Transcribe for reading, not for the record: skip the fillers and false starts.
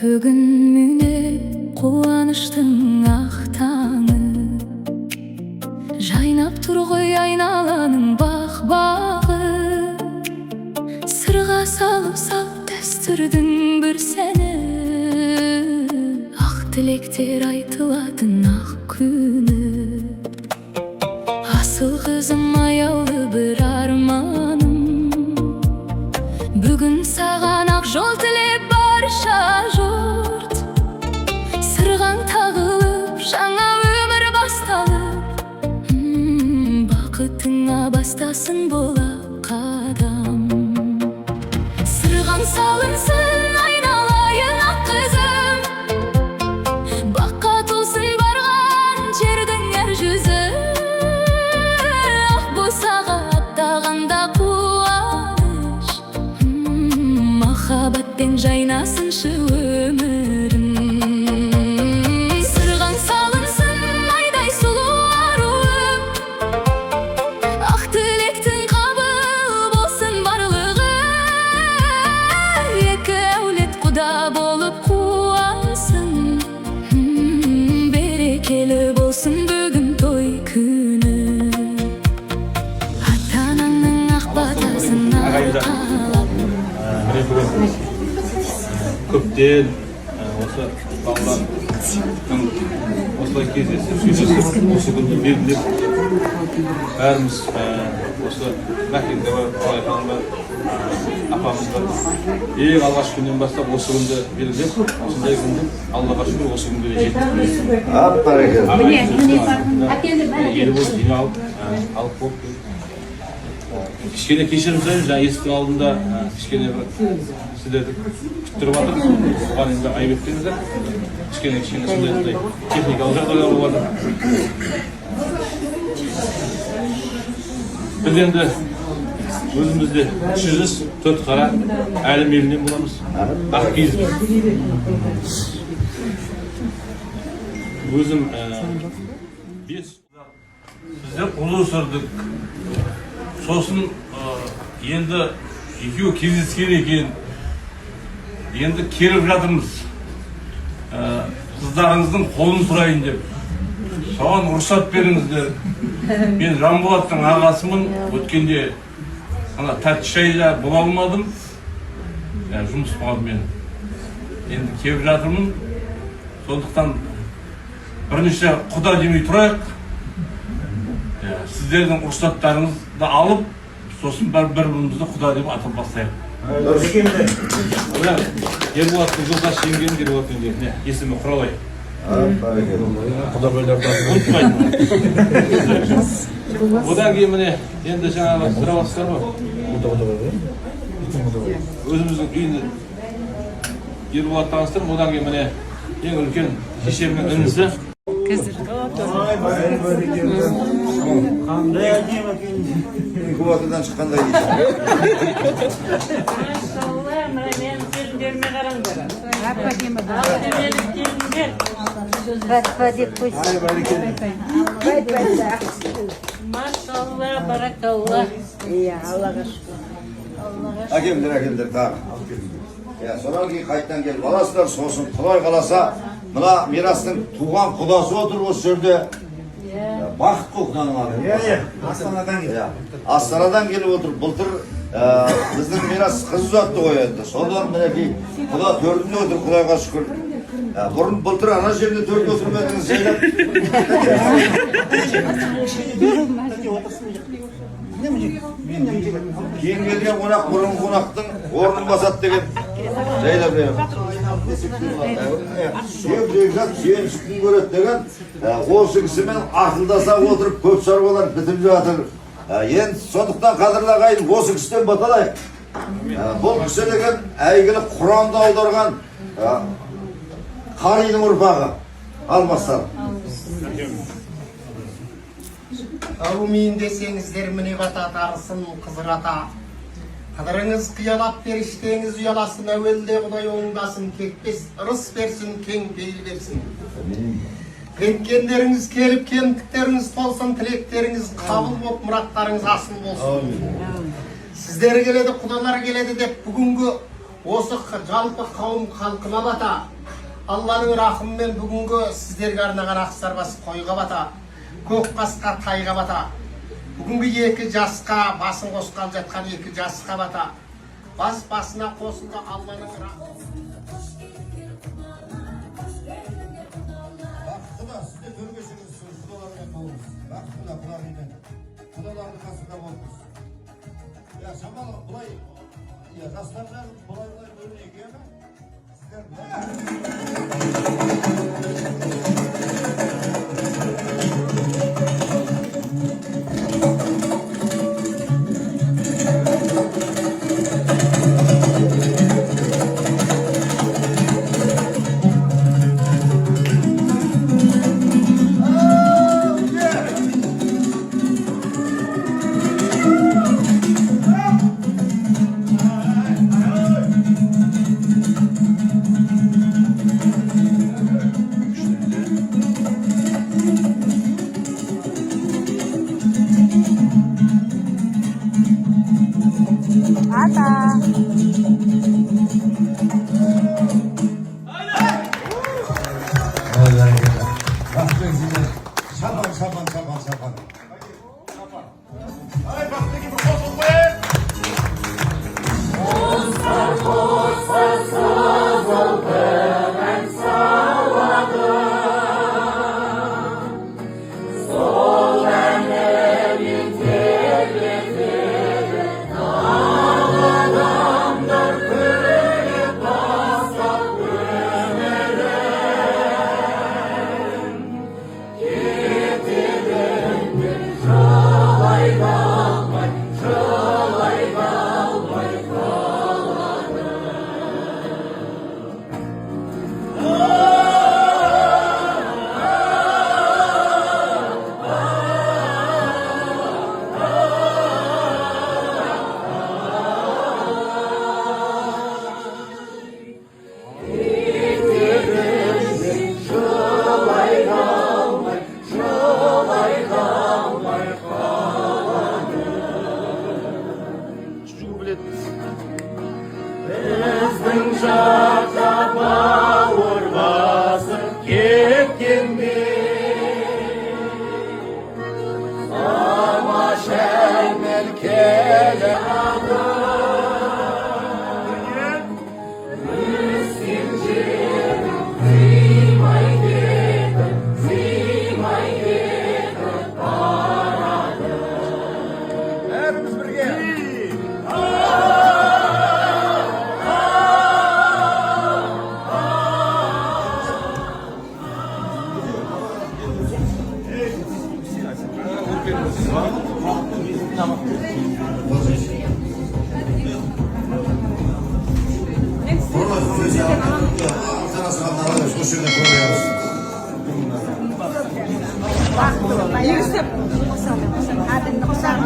Бүгін міне қуаныштың ақ таңы, жайнап тұр ғой айналаның бақ-бағы. Сырға салып салт дәстүрдің бір сәні, ақ тілектер айтылатын ақ күні. Асыл қызым аяулы бір арманым, бүгін саған ақ жол тілеп барша жұрт. Сырғаң тағылып жаңа өмір басталып, бақытыңа бастасын бола қадам. Сырғаң салынсын айналайын ақ қызым, баққа толсын барған жердің әр жүзі. Ақ босаға аттағанда қуаныш, махаббатпен жайнасыншы өмірім. Сырғаң салынсын айдай сұлу аруым, ақ тілектің қабыл болсын барлығы. Екі әулет құда болып қуансын, берекелі болсын бүгін той күні. Ата-анаңның ақ батасын арқалап, көптен осы балалардың осылай кездесіп сөйлесіп осы күнді белгілеп, бәріміз осы Мәкенге бар, Қалай ханға, апамызға ең алғаш күннен бастап осы күнді белгілеп, осындай күнді Аллаға шүкір осы күнге жеттік. Елі болып жиналып, алып болып кішкене кешірім сұраймын, жаңа есіктің алдында кішкене бір сіздерді күттіріп жатыр. Бұған енді айып етпеңіздер. Кішкене сондай техникалық жағдайлар болады. Біз енді өзімізде 304 қара әлім елінен боламыз. Ақ киіз. Өзім біздер ұлы сүрдік. Сосын енді екеуі кездескен екен, енді келіп жатырмыз. Қыздарыңыздың қолын сұрайын деп. Соған рұқсат беріңіздер. Мен Жанболаттың ағасымын. Өткенде тәтті шайда бола алмадым. Жұмыс болған мен. Енді келіп жатырмын. Сондықтан бірнеше құда демей тұрайық. Сіздердің рұқсаттарыңызды алып, сосын бір-бірімізді құда деп атап бастайық. Ерболаттың жолдас жеңгенін Ерболаттың жеңгені, есімі Құралай. Құда бөлдерді ұмытпайды. Одан кейін міне, енді жаңағы сұрабастар бар. Өзіміздің үйінде Ерболат таныстырып, одан кейін міне ең үлкен шешемнің інісі. İnkubatından çıkanda yiyeceğim. Maşallah, ben gelinlerime karanlar. Maşallah, barakallah. İyi, Allah'a şükür. Akemdir, tamam. Ya sonra ki kayıttan gelip alasılar soğusun, kolay kalasa, buna mirastın tuğan kudası otur o sürde. Bakıt kokudanım abi. Astana'dan gelip. Astana'dan gelip oturup bultur bizden miras kız uzattı koyuyordu. Sonradan bile ki kuda tördünde otur Kuday'a şükür. Burun bultur ana жерinde törde oturmadığınız şeyler. Keyin gelgen konak burun konaktın ornun basat degen şeyler benim. Süyen çıktın göret degen o sıkısымен akıldasa oturup köp sarvalar bitirip жатыр. Енді сондықтан қадірлі ағайын осы кісіден баталайық. Бұл кісі деген әйгілі Құранды аударған қаридың ұрпағы Алмастар. Әумейін десеңіздер міне бата тағысын қызыр ата. Қыдырыңыз қиялап періштеңіз ұяласын, әуелде Құдай оңдасын, кекпес ырыс берсін, кең пейіл берсін. Кеткендеріңіз келіп, кемдіктеріңіз толсын, тілектеріңіз қабыл болып, мұраттарыңыз асыл болсын. Сіздер келеді, құдалар келеді деп бүгінгі осы жалпы қауым халқына бата. Алланың рахымымен бүгінгі сіздерге арнаған ақсарбас қойға бата, көк қасқа тайға бата. Бүгінгі екі жасқа басын қосқан жатқан екі жасқа бата. Бас басына қосылды Алланың рахымы. Бақытына сізде көргесіңіз құдалармен болыңыз. Бақытына құдағымен. Құдалардың қасында болыңыз. Я шамалы бұлай, жастар жағын бұлай бөлінеге ме? Şapan. Ay baktaki bir koltuk koyun. Yusuf, adın Noksan.